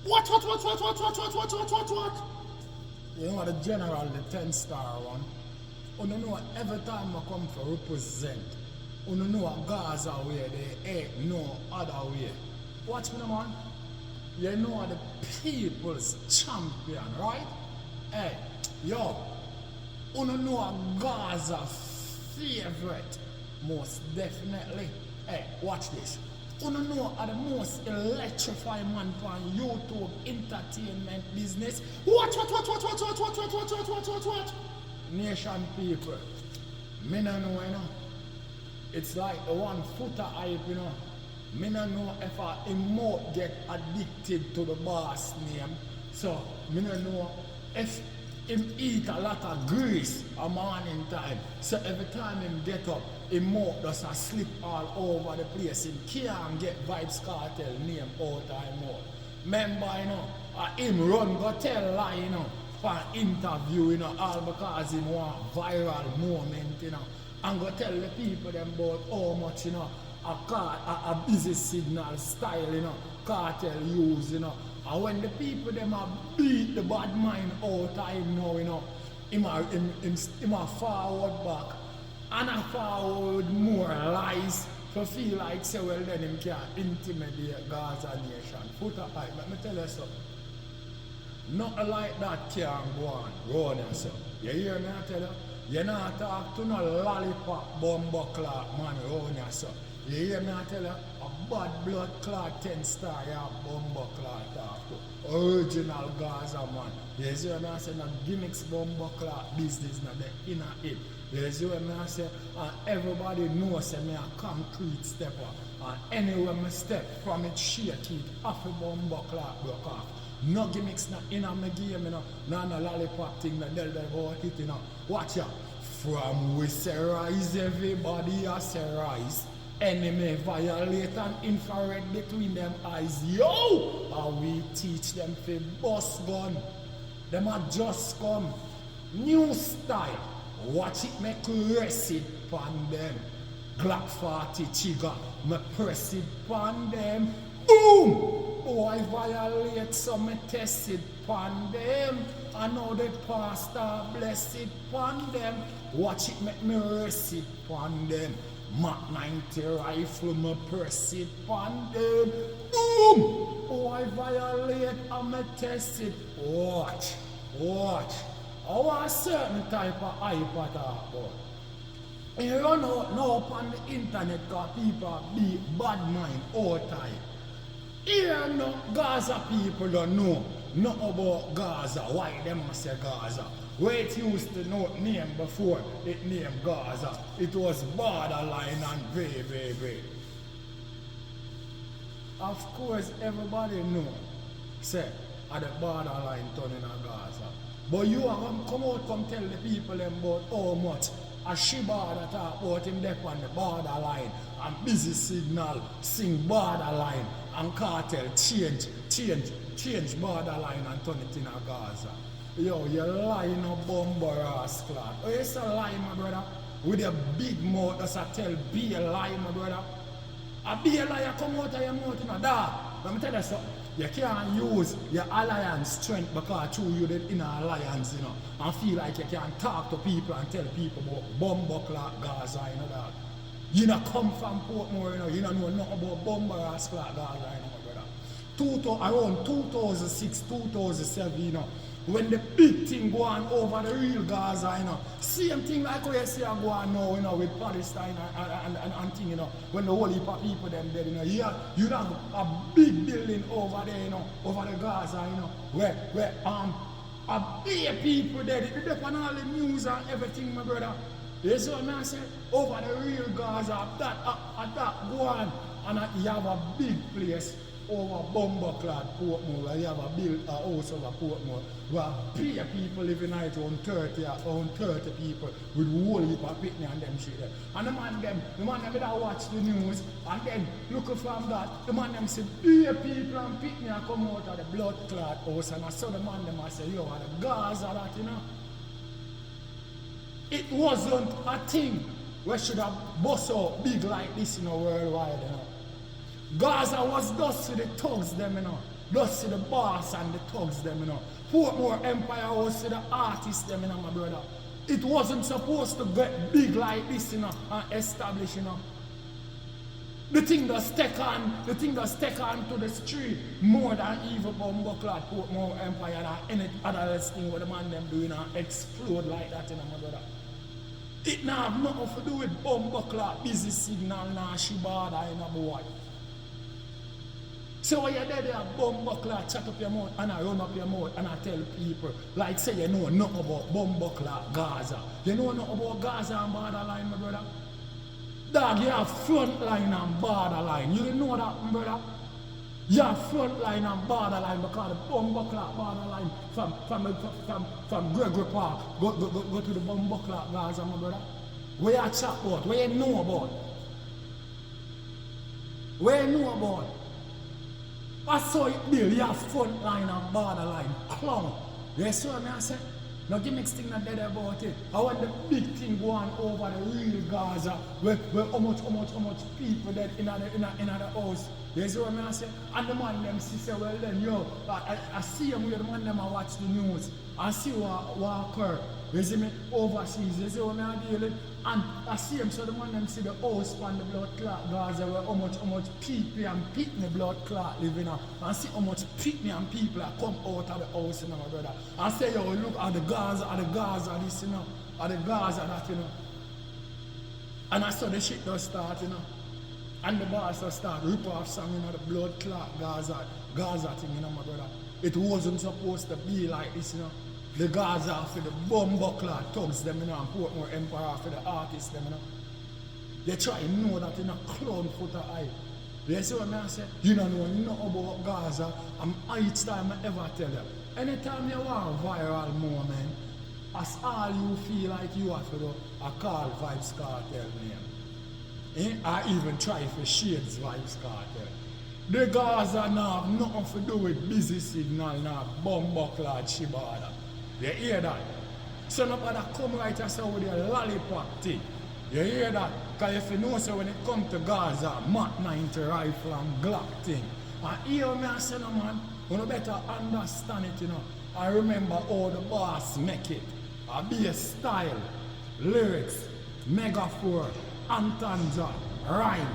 What? You know the general, the 10-star one. You know every time I come to represent, you know Gaza where they ain't no other way. Watch me, man. You know the people's champion, right? Hey, yo, you know Gaza favorite, most definitely. Hey, watch this. You know the most electrifying man on YouTube entertainment business. What? Nation people. Me no know, you know. It's like the one Foota hype, you know. Me no know if I emote get addicted to the boss name. So, me no know if him eat a lot of grease a morning time. So every time him get up, him mouth does a slip all over the place. Him can't get Vybz Kartel name out of him mouth. Remember, you know, him run go tell lie, you know, for interview, you know, all because him want viral moment, you know. And go tell the people them about how much, you know, a busy signal style, you know, Kartel use, you know. And when the people them a beat the bad mind out of him now, you know, him a forward back and a forward more lies to feel like say well then him can intimidate Gaza Nation. Foota hype, let me tell you something. Nothing like that can go on, round yourself. You hear me I tell you? You not talk to no lollipop bumbo clock man round yourself. You hear me I tell you? A bad blood clot 10-star you have bumbo clot talk to. Original Gaza man. You hear me I say no gimmicks bumbo clot business na the inner it. You hear me I say everybody knows say me a concrete stepper. And anywhere me step from it shake it half a bumbo clot broke off. No gimmicks na inna my game, you know. No lollipop thing na del about it, you know. Watch ya. From we say rise, everybody a say rise. Enemy violate and infrared between them eyes. Yo! And we teach them for boss gun. Them a just come. New style. Watch it make rest it pan them. Glock 40 trigger. Me press it pan them. Boom! Boy violate so me test it pan them. I know the pastor bless it pan them. Watch it make me rest it pan them. Mach 90 rifle me press it pan them. Boom! Boy violate and me test it. Watch. I want a certain type of hype at talk about. And you run out now on the internet because people be bad mind all time. Here no Gaza people don't know nothing about Gaza. Why them must say Gaza? Where it used to know name before it named Gaza. It was borderline and very. Of course everybody know say at the borderline turning in Gaza. But you are going to come out come tell the people them about how much a Shiba that talk about him there on the borderline and busy signal sing borderline and Kartel change borderline and turn it in a Gaza. Yo, you lying up bumbo rascal. Oh, you say lie, my brother? With a big mouth that's a tell be a lie, my brother. A be a liar come out of your mouth, you know, that. Let me tell you something. You can't use your alliance strength because you did in an alliance, you know, and feel like you can talk to people and tell people about bumbo clock Gaza, you know that. You know come from Portmore, you know, you don't know nothing about bumbo clock Gaza, you know, brother. Around 2006, 2007, you know, when the big thing go on over the real Gaza, you know, same thing like what you see go on now, you know, with Palestine and thing, you know, when the whole heap of people them dead, you know, you have a big building over there, you know, over the Gaza, you know, where a big people dead, it depends on all the news and everything, my brother. You see what I say? Over the real Gaza, that go on, and you have a big place over Bumbleclad Portmore, where you have a house over Portmore, where pay people living out on 30 people with whole heap of picnic and them shit there. And the man them that watch the news and then looking from that, the man them say pay people and picnic and come out of the blood clot house, and I saw the man them I say, yo, the Gaza that, you know. It wasn't a thing we should have bust out big like this in a worldwide, you know. Gaza was dust to the thugs them, you know. Just see the boss and the thugs them, you know. Portmore Empire House, see the artists them, you know, my brother. It wasn't supposed to get big like this, you know, and establish, you know. The thing that's take on to the street more than even Bumbleclad, Portmore Empire and any other thing what the man them doing and explode like that, you know, my brother. It now have nothing to do with Bumbleclad, busy signal, nah, Shibada, you know, boy. So when you're there, Bumbleclad, chat up your mouth and I run up your mouth and I tell people, like say you know nothing about Bumbleclad, Gaza. You know nothing about Gaza and borderline, my brother? Dog, you have front line and borderline. You didn't know that, my brother? You have front line and borderline because the Bumbleclad borderline from Gregory Park go to the Bumbleclad Gaza, my brother. Where you chat about? Where you know about? Where you know about? I saw it build, you have front line and borderline. Clown. You see what I say? Now give me next thing not dead about it. I want the big thing going over the real Gaza where how much people dead in the house. You see what I say? And the man them say, well then yo, I see them with the man them I watch the news. I see what occur. You see me overseas, you see what I deal with? And I see them, so the man them see the house on the blood clot Gaza where how much people and pitney blood clot living on. And see how much pitney and people that come out of the house, you know, my brother. I say, yo, look at the Gaza, this, you know, at the Gaza, that, you know. And I saw the shit does start, you know. And the boss does start rip off some, you know, the blood clot Gaza thing, you know, my brother. It wasn't supposed to be like this, you know. The Gaza for the Bumbleclad thugs them, you know, and Portmore Empire for the artists them, you know. They try to know that in a clown Foota eye. You see what I say? You don't know nothing about Gaza. And each time I ever tell you, anytime you want a viral moment, as all you feel like you have to do, I call Vybz Kartel name. I even try for shades Vybz Kartel. The Gaza now have nothing to do with busy signal now, Bumbleclad Shibada. You hear that? So nobody come right and say with your lollipop thing. You hear that? Because if you know so when it comes to Gaza, Mach 90 rifle and Glock thing. And here me I say no man, you better understand it, you know. I remember how the boss make it. A bass style, lyrics, megaphone, antanza, rhyme,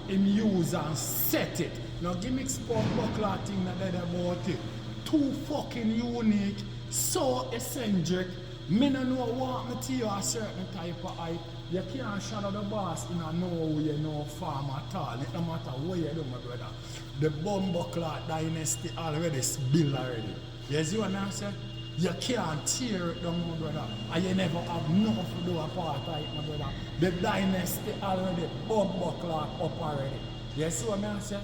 him use and set it. Now give me Bumbleclad thing that they about it. Too fucking unique. So eccentric, me no know what me to you a certain type of hype. You can't shadow the boss in a no way, no farm at all. It no matter what you do, my brother. The Bumbleclad dynasty already built already. You see what I say? You can't tear it down, my brother. And you never have nothing to do a part of it, my brother. The dynasty already Bumbleclad up already. You see what I say?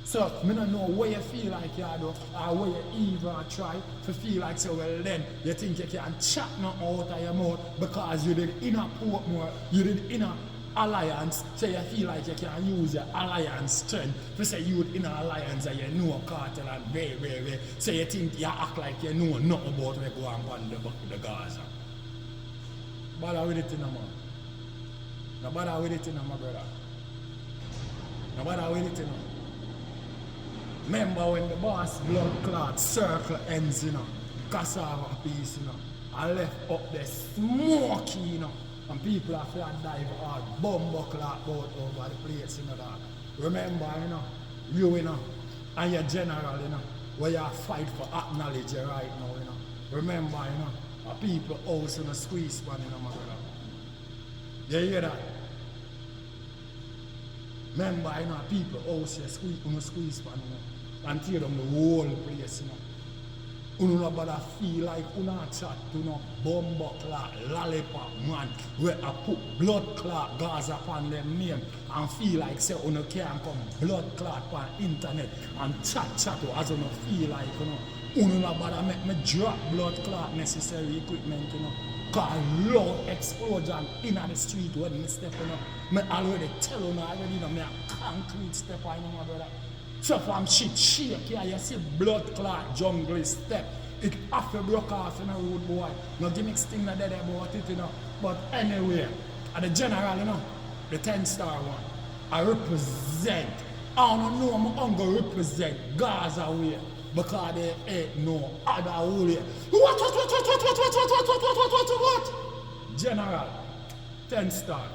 So, I don't know where you feel like you do, or where you even try to feel like, so well then, you think you can chat nothing out of your mouth because you did in a Portmore, you did in a alliance, so you feel like you can use your alliance strength to say you in an alliance and you know Kartel and very, so you think you act like you know nothing about what's going on the Gaza. Bother with it, you know, man. No bother with it, you know, my brother. No bother with it, you know. Remember when the boss blood clot circle ends, you know, cassava piece, you know, I left up there smoky, you know, and people have to dive hard, Bumbleclad boat over the place, you know, that. Remember, you know, and your general, you know, where you fight for acknowledge right now, you know. Remember, you know, a people house in a squeeze pan, you know, my brother. You hear that? Remember, you know, people house in a squeeze pan, you know. And tear them the whole place, you know. You know, but I feel like you know chat to you know, Bumbleclad, lollipop, man, where I put blood clot Gaza upon them name and feel like say you can come blood clot on internet and chat as you feel like, you know but I make me drop blood clot necessary equipment, you know. Cause loud explosion in the street when me step, you know. Me already tell you already, you know, me a concrete step, you know, my brother. So from shit shake here, you see blood clot jungle step. It have to broke off in a road, boy. No gimmicks thing that dead about it, you know. But anyway, at the general, you know, the 10-star one, I represent. I don't know, I'm going to represent Gaza way. because they ain't no other way. What? General, 10 star.